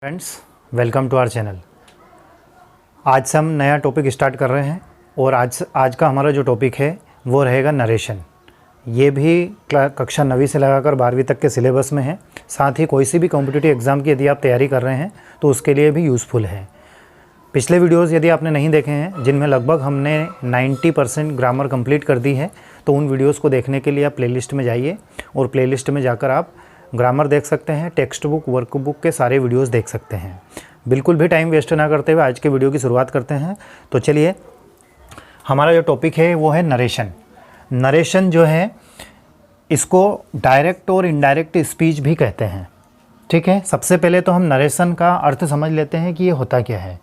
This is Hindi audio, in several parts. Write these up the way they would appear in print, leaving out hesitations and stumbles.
Friends, welcome to our channel. आज से हम नया टॉपिक स्टार्ट कर रहे हैं और आज का हमारा जो टॉपिक है वो रहेगा नरेशन। ये भी कक्षा 9वीं से लगाकर 12वीं तक के सिलेबस में है। साथ ही कोई सी भी कॉम्पिटिटिव एग्ज़ाम की यदि आप तैयारी कर रहे हैं तो उसके लिए भी यूज़फुल है। पिछले वीडियोज़ यदि आपने नहीं देखे हैं, जिनमें लगभग हमने 90% ग्रामर कंप्लीट कर दी है, तो उन वीडियोज़ को देखने के लिए आप प्लेलिस्ट में जाइए और प्लेलिस्ट में जाकर आप ग्रामर देख सकते हैं, टेक्स्ट बुक, वर्कबुक के सारे वीडियोस देख सकते हैं। बिल्कुल भी टाइम वेस्ट ना करते हुए आज के वीडियो की शुरुआत करते हैं। तो चलिए, हमारा जो टॉपिक है वो है नरेशन। नरेशन जो है, इसको डायरेक्ट और इनडायरेक्ट स्पीच भी कहते हैं। ठीक है, सबसे पहले तो हम नरेशन का अर्थ समझ लेते हैं कि ये होता क्या है।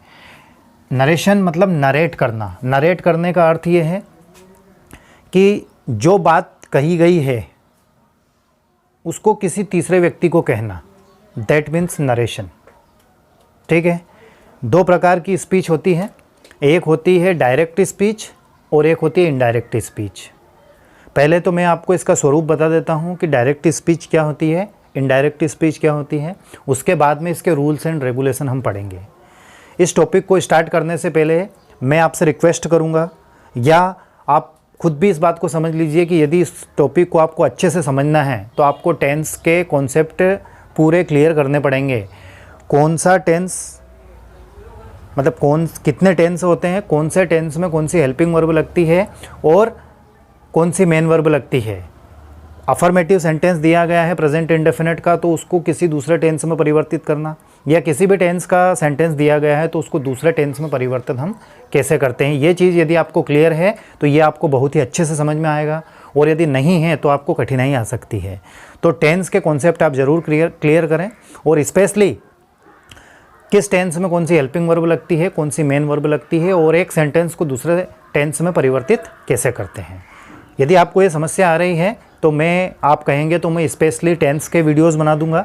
नरेशन मतलब नरेट करना। नरेट करने का अर्थ ये है कि जो बात कही गई है उसको किसी तीसरे व्यक्ति को कहना, दैट मीन्स नरेशन। ठीक है, दो प्रकार की स्पीच होती है, एक होती है डायरेक्ट स्पीच और एक होती है इनडायरेक्ट स्पीच। पहले तो मैं आपको इसका स्वरूप बता देता हूँ कि डायरेक्ट स्पीच क्या होती है, इनडायरेक्ट स्पीच क्या होती है। उसके बाद में इसके रूल्स एंड रेगुलेशन हम पढ़ेंगे। इस टॉपिक को स्टार्ट करने से पहले मैं आपसे रिक्वेस्ट करूँगा, या आप खुद भी इस बात को समझ लीजिए कि यदि इस टॉपिक को आपको अच्छे से समझना है तो आपको टेंस के कॉन्सेप्ट पूरे क्लियर करने पड़ेंगे। कौन सा टेंस, मतलब कितने टेंस होते हैं, कौन से टेंस में कौन सी हेल्पिंग वर्ब लगती है और कौन सी मेन वर्ब लगती है। अफर्मेटिव सेंटेंस दिया गया है प्रेजेंट इंडेफिनिट का, तो उसको किसी दूसरे टेंस में परिवर्तित करना, या किसी भी टेंस का सेंटेंस दिया गया है तो उसको दूसरे टेंस में परिवर्तित हम कैसे करते हैं। ये चीज़ यदि आपको क्लियर है तो ये आपको बहुत ही अच्छे से समझ में आएगा, और यदि नहीं है तो आपको कठिनाई आ सकती है। तो टेंस के कॉन्सेप्ट आप ज़रूर क्लियर करें, और स्पेशली किस टेंस में कौन सी हेल्पिंग वर्ब लगती है, कौन सी मेन वर्ब लगती है, और एक सेंटेंस को दूसरे टेंस में परिवर्तित कैसे करते हैं। यदि आपको ये समस्या आ रही है तो आप कहेंगे तो मैं स्पेशली टेंस के वीडियोस बना दूंगा,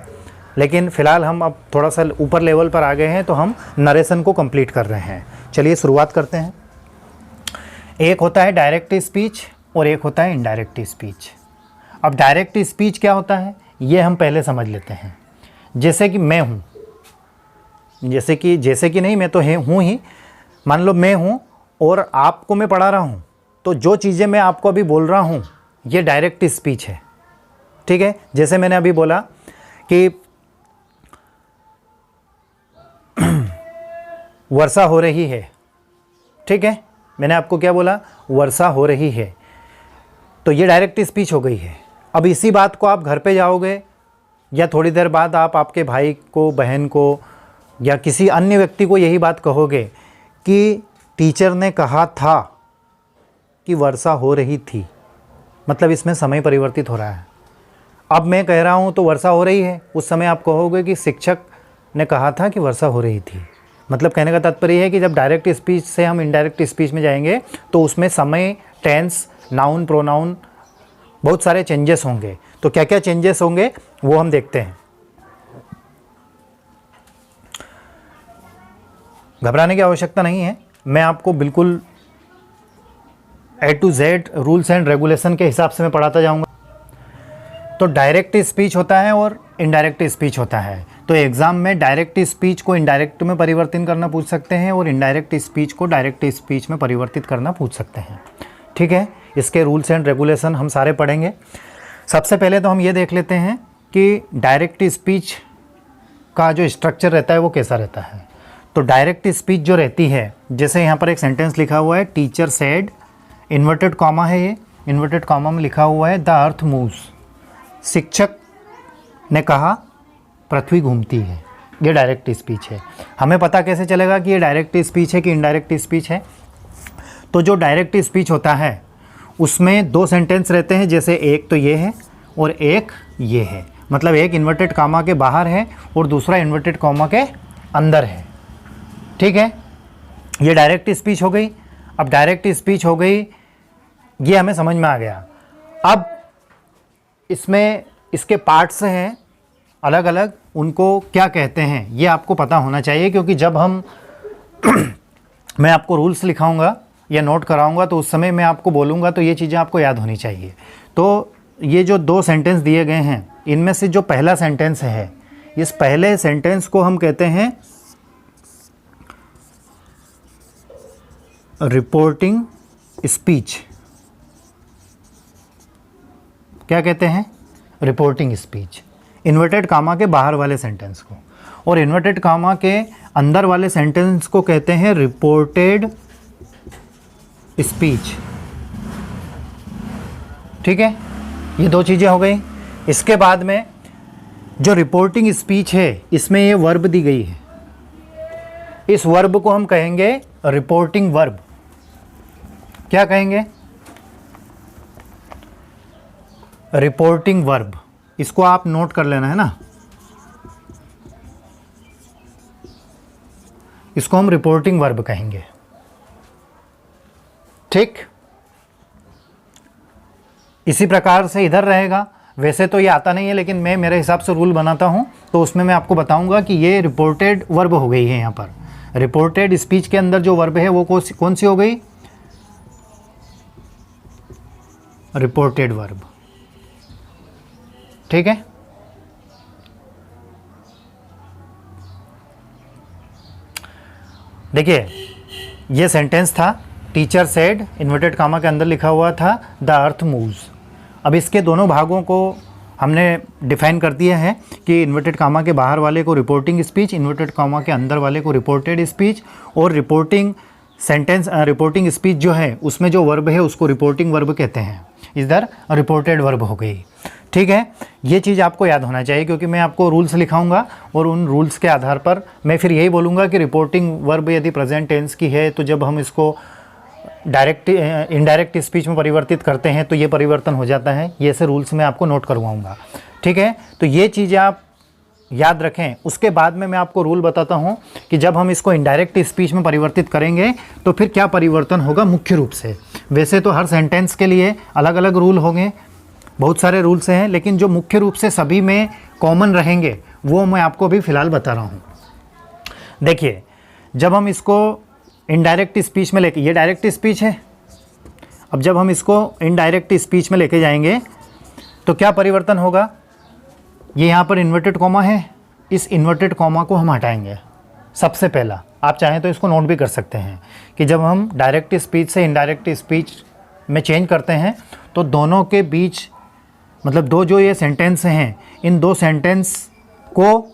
लेकिन फ़िलहाल हम अब थोड़ा सा ऊपर लेवल पर आ गए हैं तो हम नरेशन को कंप्लीट कर रहे हैं। चलिए शुरुआत करते हैं। एक होता है डायरेक्ट स्पीच और एक होता है इनडायरेक्ट स्पीच। अब डायरेक्ट स्पीच क्या होता है ये हम पहले समझ लेते हैं। जैसे कि मैं हूँ, जैसे कि नहीं, मैं तो हूँ ही। मान लो मैं हूँ और आपको मैं पढ़ा रहा हूँ, तो जो चीज़ें मैं आपको अभी बोल रहा हूँ ये डायरेक्ट स्पीच है। ठीक है, जैसे मैंने अभी बोला कि वर्षा हो रही है। ठीक है, मैंने आपको क्या बोला, वर्षा हो रही है, तो ये डायरेक्ट स्पीच हो गई है। अब इसी बात को आप घर पे जाओगे या थोड़ी देर बाद आप आपके भाई को, बहन को या किसी अन्य व्यक्ति को यही बात कहोगे कि टीचर ने कहा था कि वर्षा हो रही थी, मतलब इसमें समय परिवर्तित हो रहा है। अब मैं कह रहा हूँ तो वर्षा हो रही है, उस समय आप कहोगे कि शिक्षक ने कहा था कि वर्षा हो रही थी। मतलब कहने का तात्पर्य है कि जब डायरेक्ट स्पीच से हम इनडायरेक्ट स्पीच में जाएंगे तो उसमें समय, टेंस, नाउन, प्रोनाउन, बहुत सारे चेंजेस होंगे। तो क्या क्या चेंजेस होंगे वो हम देखते हैं। घबराने की आवश्यकता नहीं है, मैं आपको बिल्कुल A to Z rules and regulation के हिसाब से मैं पढ़ाता जाऊंगा। तो डायरेक्ट स्पीच होता है और इनडायरेक्ट स्पीच होता है। तो एग्ज़ाम में डायरेक्ट स्पीच को इनडायरेक्ट में परिवर्तित करना पूछ सकते हैं और इनडायरेक्ट स्पीच को डायरेक्ट स्पीच में परिवर्तित करना पूछ सकते हैं। ठीक है, इसके रूल्स एंड रेगुलेशन हम सारे पढ़ेंगे। सबसे पहले तो हम ये देख लेते हैं कि डायरेक्ट स्पीच का जो स्ट्रक्चर रहता है वो कैसा रहता है। तो डायरेक्ट स्पीच जो रहती है, जैसे यहाँ पर एक सेंटेंस लिखा हुआ है, टीचर सेड, इन्वर्टेड कॉमा है, ये इन्वर्टेड कॉमा में लिखा हुआ है द अर्थ मूव्स। शिक्षक ने कहा पृथ्वी घूमती है। ये डायरेक्ट स्पीच है। हमें पता कैसे चलेगा कि ये डायरेक्ट स्पीच है कि इनडायरेक्ट स्पीच है। तो जो डायरेक्ट स्पीच होता है उसमें दो सेंटेंस रहते हैं, जैसे एक तो ये है और एक ये है। मतलब एक इन्वर्टेड कॉमा के बाहर है और दूसरा इन्वर्टेड कॉमा के अंदर है। ठीक है, ये डायरेक्ट स्पीच हो गई। अब डायरेक्ट स्पीच हो गई, ये हमें समझ में आ गया। अब इसमें इसके पार्ट्स हैं अलग अलग, उनको क्या कहते हैं ये आपको पता होना चाहिए, क्योंकि जब हम मैं आपको रूल्स लिखाऊंगा या नोट कराऊंगा तो उस समय मैं आपको बोलूँगा तो ये चीज़ें आपको याद होनी चाहिए। तो ये जो दो सेंटेंस दिए गए हैं, इनमें से जो पहला सेंटेंस है इस पहले सेंटेंस को हम कहते हैं रिपोर्टिंग स्पीच। क्या कहते हैं? Reporting speech. इन्वर्टेड कामा के बाहर वाले सेंटेंस को, और इन्वर्टेड कामा के अंदर वाले सेंटेंस को कहते हैं रिपोर्टेड स्पीच। ठीक है, ये दो चीज़ें हो गई। इसके बाद में जो रिपोर्टिंग स्पीच है इसमें ये वर्ब दी गई है, इस वर्ब को हम कहेंगे रिपोर्टिंग वर्ब। क्या कहेंगे? Reporting verb. इसको आप नोट कर लेना है ना, इसको हम रिपोर्टिंग वर्ब कहेंगे। ठीक, इसी प्रकार से इधर रहेगा। वैसे तो ये आता नहीं है, लेकिन मैं मेरे हिसाब से रूल बनाता हूं, तो उसमें मैं आपको बताऊंगा कि ये रिपोर्टेड वर्ब हो गई है। यहाँ पर रिपोर्टेड स्पीच के अंदर जो वर्ब है वो कौन सी हो गई? Reported verb. ठीक है, देखिए ये सेंटेंस था, टीचर सेड, इन्वर्टेड कामा के अंदर लिखा हुआ था द अर्थ मूव्स। अब इसके दोनों भागों को हमने डिफाइन कर दिया है कि इन्वर्टेड कामा के बाहर वाले को रिपोर्टिंग स्पीच, इन्वर्टेड कामा के अंदर वाले को रिपोर्टेड स्पीच, और रिपोर्टिंग सेंटेंस रिपोर्टिंग स्पीच जो है उसमें जो वर्ब है उसको रिपोर्टिंग वर्ब कहते हैं। इधर रिपोर्टेड वर्ब हो गई। ठीक है, ये चीज़ आपको याद होना चाहिए, क्योंकि मैं आपको रूल्स लिखाऊंगा और उन रूल्स के आधार पर मैं फिर यही बोलूँगा कि रिपोर्टिंग वर्ब यदि प्रेजेंट टेंस की है तो जब हम इसको डायरेक्ट इनडायरेक्ट स्पीच में परिवर्तित करते हैं तो ये परिवर्तन हो जाता है। ये से रूल्स मैं आपको नोट करवाऊँगा। ठीक है, तो ये चीज़ें आप याद रखें। उसके बाद में मैं आपको रूल बताता हूँ कि जब हम इसको इनडायरेक्ट स्पीच में परिवर्तित करेंगे तो फिर क्या परिवर्तन होगा मुख्य रूप से। वैसे तो हर सेंटेंस के लिए अलग अलग रूल होंगे, बहुत सारे रूल्स हैं, लेकिन जो मुख्य रूप से सभी में कॉमन रहेंगे वो मैं आपको अभी फ़िलहाल बता रहा हूँ। देखिए, जब हम इसको इनडायरेक्ट स्पीच में लेके, ये डायरेक्ट स्पीच है, अब जब हम इसको इनडायरेक्ट स्पीच में लेके जाएंगे तो क्या परिवर्तन होगा? ये यहाँ पर इन्वर्टेड कॉमा है, इस इन्वर्टेड कॉमा को हम हटाएंगे सबसे पहला। आप चाहें तो इसको नोट भी कर सकते हैं कि जब हम डायरेक्ट स्पीच से इनडायरेक्ट स्पीच में चेंज करते हैं तो दोनों के बीच, मतलब दो जो ये सेंटेंस हैं, इन दो सेंटेंस को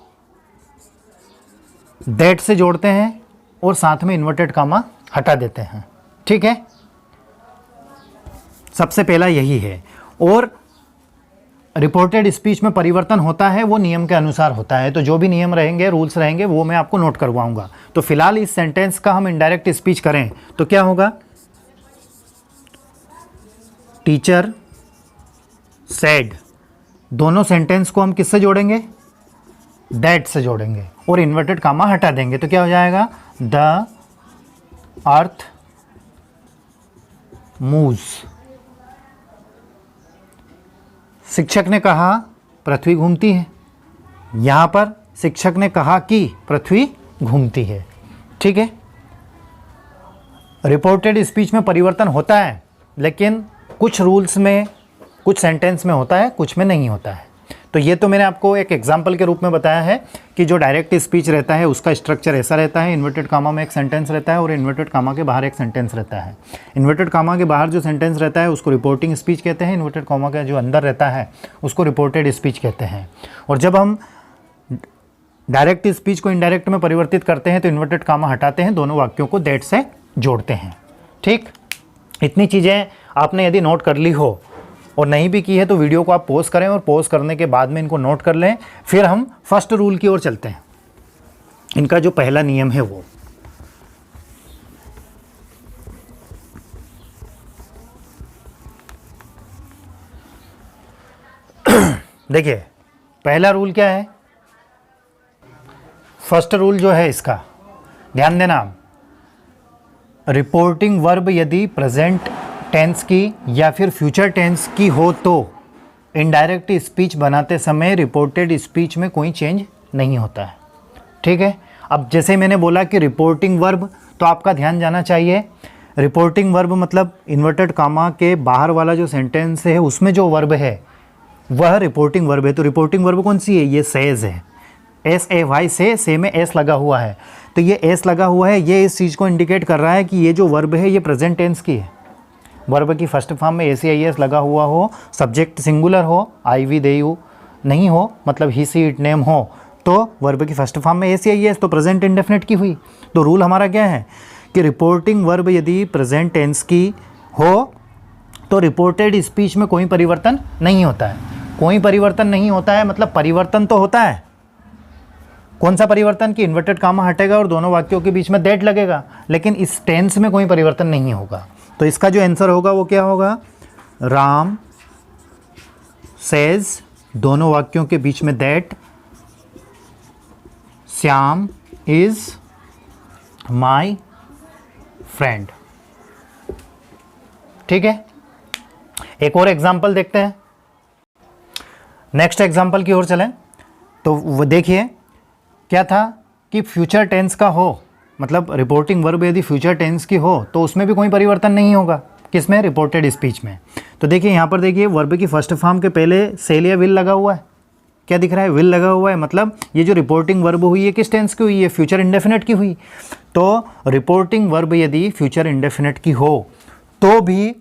दैट से जोड़ते हैं और साथ में इन्वर्टेड कॉमा हटा देते हैं। ठीक है, सबसे पहला यही है। और रिपोर्टेड स्पीच में परिवर्तन होता है वो नियम के अनुसार होता है, तो जो भी नियम रहेंगे, रूल्स रहेंगे, वो मैं आपको नोट करवाऊंगा। तो फिलहाल इस सेंटेंस का हम इनडायरेक्ट स्पीच करें तो क्या होगा? टीचर सेड, दोनों सेंटेंस को हम किससे जोड़ेंगे? दैट से जोड़ेंगे और इन्वर्टेड कॉमा हटा देंगे तो क्या हो जाएगा? The earth moves. शिक्षक ने कहा पृथ्वी घूमती है, यहाँ पर शिक्षक ने कहा कि पृथ्वी घूमती है। ठीक है, रिपोर्टेड स्पीच में परिवर्तन होता है, लेकिन कुछ रूल्स में, कुछ सेंटेंस में होता है, कुछ में नहीं होता है। तो ये तो मैंने आपको एक एग्जाम्पल के रूप में बताया है कि जो डायरेक्ट स्पीच रहता है उसका स्ट्रक्चर ऐसा रहता है, इन्वर्टेड कॉमा में एक सेंटेंस रहता है और इन्वर्टेड कॉमा के बाहर एक सेंटेंस रहता है। इन्वर्टेड कॉमा के बाहर जो सेंटेंस रहता है उसको रिपोर्टिंग स्पीच कहते हैं, इन्वर्टेड कॉमा का जो अंदर रहता है उसको रिपोर्टेड स्पीच कहते हैं। और जब हम डायरेक्ट स्पीच को इनडायरेक्ट में परिवर्तित करते हैं तो इन्वर्टेड कॉमा हटाते हैं, दोनों वाक्यों को दैट से जोड़ते हैं। ठीक, इतनी चीज़ें आपने यदि नोट कर ली हो और नहीं भी की है तो वीडियो को आप पॉज करें और पॉज करने के बाद में इनको नोट कर लें। फिर हम फर्स्ट रूल की ओर चलते हैं। इनका जो पहला नियम है वो, देखिए पहला रूल क्या है? फर्स्ट रूल जो है इसका ध्यान देना, रिपोर्टिंग वर्ब यदि प्रेजेंट टेंस की या फिर फ्यूचर टेंस की हो तो इनडायरेक्ट स्पीच बनाते समय रिपोर्टेड स्पीच में कोई चेंज नहीं होता है। ठीक है, अब जैसे मैंने बोला कि रिपोर्टिंग वर्ब, तो आपका ध्यान जाना चाहिए रिपोर्टिंग वर्ब मतलब इन्वर्टेड कॉमा के बाहर वाला जो सेंटेंस है उसमें जो वर्ब है वह रिपोर्टिंग वर्ब है। तो रिपोर्टिंग वर्ब कौन सी है? ये सेज है। SAY से में S लगा हुआ है, तो ये S लगा हुआ है, ये इस चीज़ को इंडिकेट कर रहा है कि ये जो वर्ब है ये प्रेजेंट टेंस की है। वर्ब की फर्स्ट फॉर्म में ACIS लगा हुआ हो, सब्जेक्ट सिंगुलर हो, आई वी दे यू नहीं हो, मतलब ही सी इट नेम हो, तो वर्ब की फर्स्ट फॉर्म में ACIS तो प्रेजेंट इंडेफिनिट की हुई। तो रूल हमारा क्या है कि रिपोर्टिंग वर्ब यदि प्रेजेंट टेंस की हो तो रिपोर्टेड स्पीच में कोई परिवर्तन नहीं होता है। कोई परिवर्तन नहीं होता है मतलब परिवर्तन तो होता है। कौन सा परिवर्तन? कि इन्वर्टेड कामा हटेगा और दोनों वाक्यों के बीच में दैट लगेगा, लेकिन इस टेंस में कोई परिवर्तन नहीं होगा। तो इसका जो आंसर होगा वो क्या होगा? राम सेज, दोनों वाक्यों के बीच में that, Shyam is my friend. ठीक है, एक और एग्जाम्पल देखते हैं। नेक्स्ट एग्जाम्पल की ओर चलें तो वो देखिए क्या था कि फ्यूचर टेंस का हो, मतलब रिपोर्टिंग वर्ब यदि फ्यूचर टेंस की हो तो उसमें भी कोई परिवर्तन नहीं होगा। किसमें? रिपोर्टेड स्पीच में। तो देखिए यहाँ पर देखिए वर्ब की फर्स्ट फॉर्म के पहले सेल या विल लगा हुआ है। क्या दिख रहा है? विल लगा हुआ है, मतलब ये जो रिपोर्टिंग वर्ब हुई है किस टेंस की हुई है? फ्यूचर इंडेफिनिट की हुई। तो रिपोर्टिंग वर्ब यदि फ्यूचर इंडेफिनिट की हो तो भी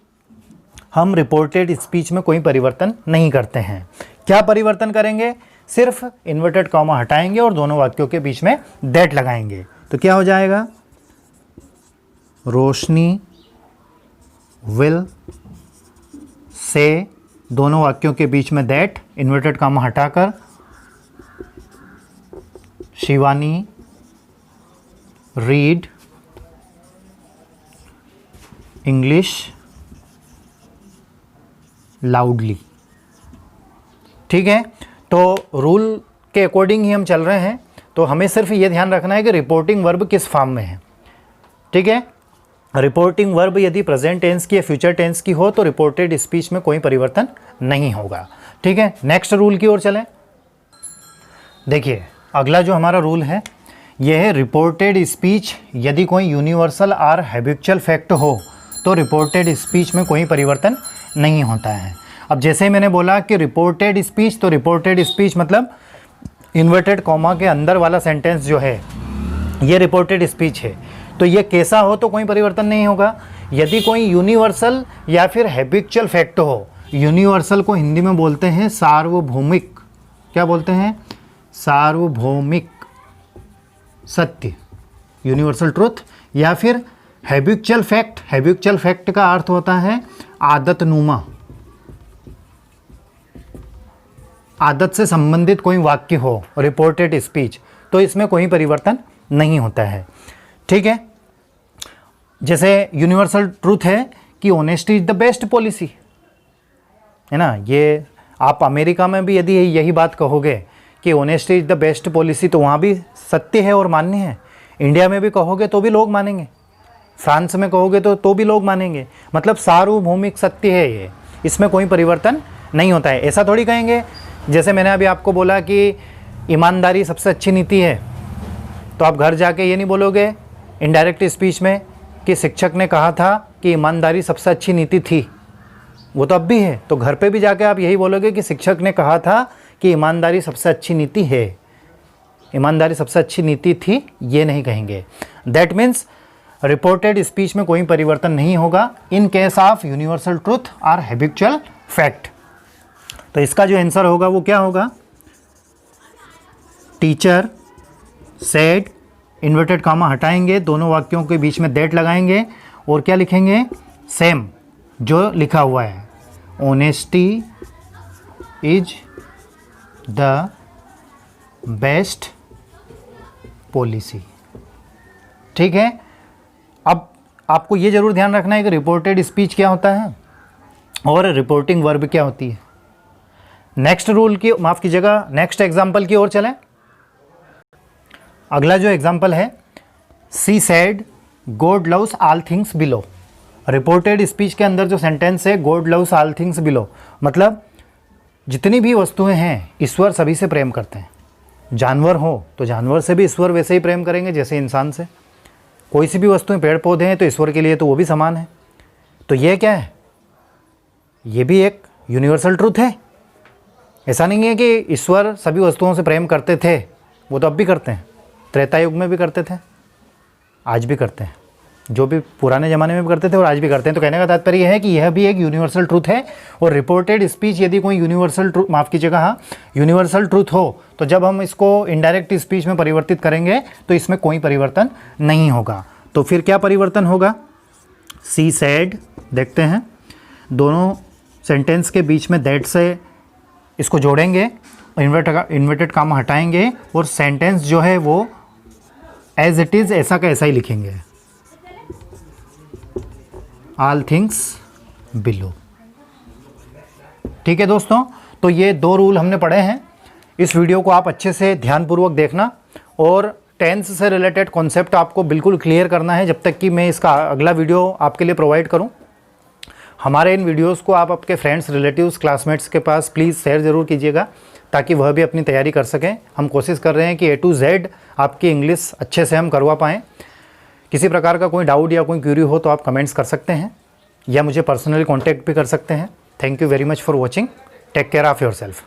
हम रिपोर्टेड स्पीच में कोई परिवर्तन नहीं करते हैं। क्या परिवर्तन करेंगे? सिर्फ इन्वर्टेड कॉमा हटाएंगे और दोनों वाक्यों के बीच में दैट लगाएंगे। तो क्या हो जाएगा? रोशनी विल से, दोनों वाक्यों के बीच में दैट, इन्वर्टेड कॉमा हटाकर, शिवानी रीड इंग्लिश लाउडली। ठीक है, तो रूल के अकॉर्डिंग ही हम चल रहे हैं। तो हमें सिर्फ ये ध्यान रखना है कि रिपोर्टिंग वर्ब किस फॉर्म में है। ठीक है, रिपोर्टिंग वर्ब यदि प्रेजेंट टेंस की या फ्यूचर टेंस की हो तो रिपोर्टेड स्पीच में कोई परिवर्तन नहीं होगा। ठीक है, नेक्स्ट रूल की ओर चलें। देखिए अगला जो हमारा रूल है यह है रिपोर्टेड स्पीच यदि कोई यूनिवर्सल और हैबिचुअल फैक्ट हो तो रिपोर्टेड स्पीच में कोई परिवर्तन नहीं होता है। अब जैसे मैंने बोला कि रिपोर्टेड स्पीच, तो रिपोर्टेड स्पीच मतलब इन्वर्टेड कॉमा के अंदर वाला सेंटेंस जो है ये रिपोर्टेड स्पीच है। तो ये कैसा हो तो कोई परिवर्तन नहीं होगा। यदि कोई यूनिवर्सल या फिर हैबिचुअल फैक्ट हो, यूनिवर्सल को हिंदी में बोलते हैं सार्वभौमिक, क्या बोलते हैं? सार्वभौमिक सत्य, यूनिवर्सल ट्रुथ, या फिर हैबिचुअल फैक्ट। हैबिचुअल फैक्ट का अर्थ होता है आदतनुमा, आदत से संबंधित कोई वाक्य हो, रिपोर्टेड स्पीच, तो इसमें कोई परिवर्तन नहीं होता है। ठीक है, जैसे यूनिवर्सल ट्रूथ है कि honesty is the best policy, है ना। ये आप अमेरिका में भी यदि यही बात कहोगे कि honesty is the best policy तो वहाँ भी सत्य है और मान्य है। इंडिया में भी कहोगे तो भी लोग मानेंगे, फ्रांस में कहोगे तो भी लोग मानेंगे। मतलब सार्वभौमिक सत्य है ये, इसमें कोई परिवर्तन नहीं होता है। ऐसा थोड़ी कहेंगे, जैसे मैंने अभी आपको बोला कि ईमानदारी सबसे अच्छी नीति है, तो आप घर जाके ये नहीं बोलोगे इनडायरेक्ट स्पीच में कि शिक्षक ने कहा था कि ईमानदारी सबसे अच्छी नीति थी, वो तो अब भी है। तो घर पे भी जाके आप यही बोलोगे कि शिक्षक ने कहा था कि ईमानदारी सबसे अच्छी नीति है, ईमानदारी सबसे अच्छी नीति थी, ये नहीं कहेंगे। दैट मीन्स रिपोर्टेड स्पीच में कोई परिवर्तन नहीं होगा in case of universal truth और हैबिचुअल फैक्ट। तो इसका जो आंसर होगा वो क्या होगा? टीचर सेड, इन्वर्टेड कॉमा हटाएंगे, दोनों वाक्यों के बीच में दैट लगाएंगे और क्या लिखेंगे? सेम जो लिखा हुआ है, honesty is the best policy. ठीक है, अब आपको ये जरूर ध्यान रखना है कि रिपोर्टेड स्पीच क्या होता है और रिपोर्टिंग वर्ब क्या होती है। नेक्स्ट रूल की, माफ़ कीजिएगा, नेक्स्ट एग्जाम्पल की ओर चलें। अगला जो एग्जाम्पल है, she said God loves all things below. Reported speech के अंदर जो सेंटेंस है God loves all things below, मतलब जितनी भी वस्तुएं हैं ईश्वर सभी से प्रेम करते हैं। जानवर हो तो जानवर से भी ईश्वर वैसे ही प्रेम करेंगे जैसे इंसान से। कोई सी भी वस्तुएं, पेड़ पौधे हैं तो ईश्वर के लिए तो वो भी समान है। तो ये क्या है? ये भी एक यूनिवर्सल ट्रूथ है। ऐसा नहीं है कि ईश्वर सभी वस्तुओं से प्रेम करते थे वो तो अब भी करते हैं, त्रेता युग में भी करते थे, आज भी करते हैं, जो भी पुराने ज़माने में भी करते थे और आज भी करते हैं। तो कहने का तात्पर्य यह है कि यह भी एक यूनिवर्सल ट्रूथ है। और रिपोर्टेड स्पीच यदि कोई यूनिवर्सल ट्रूथ, माफ़ कीजिएगा, हाँ, यूनिवर्सल ट्रूथ हो तो जब हम इसको इनडायरेक्ट स्पीच में परिवर्तित करेंगे तो इसमें कोई परिवर्तन नहीं होगा। तो फिर क्या परिवर्तन होगा? सी सेड, देखते हैं, दोनों सेंटेंस के बीच में दैट से इसको जोड़ेंगे, इन्वर्टेड कामा हटाएंगे और सेंटेंस जो है वो एज इट इज़, ऐसा का ऐसा ही लिखेंगे, ऑल थिंग्स बिलो। ठीक है दोस्तों, तो ये 2 रूल हमने पढ़े हैं। इस वीडियो को आप अच्छे से ध्यानपूर्वक देखना और टेंस से रिलेटेड कॉन्सेप्ट आपको बिल्कुल क्लियर करना है जब तक कि मैं इसका अगला वीडियो आपके लिए प्रोवाइड करूं। हमारे इन वीडियोस को आप आपके फ्रेंड्स, रिलेटिव्स, क्लासमेट्स के पास प्लीज़ शेयर ज़रूर कीजिएगा ताकि वह भी अपनी तैयारी कर सकें। हम कोशिश कर रहे हैं कि A to Z आपकी इंग्लिश अच्छे से हम करवा पाएँ। किसी प्रकार का कोई डाउट या कोई क्यूरी हो तो आप कमेंट्स कर सकते हैं या मुझे पर्सनली कॉन्टैक्ट भी कर सकते हैं। Thank you very much for watching. Take care of yourself.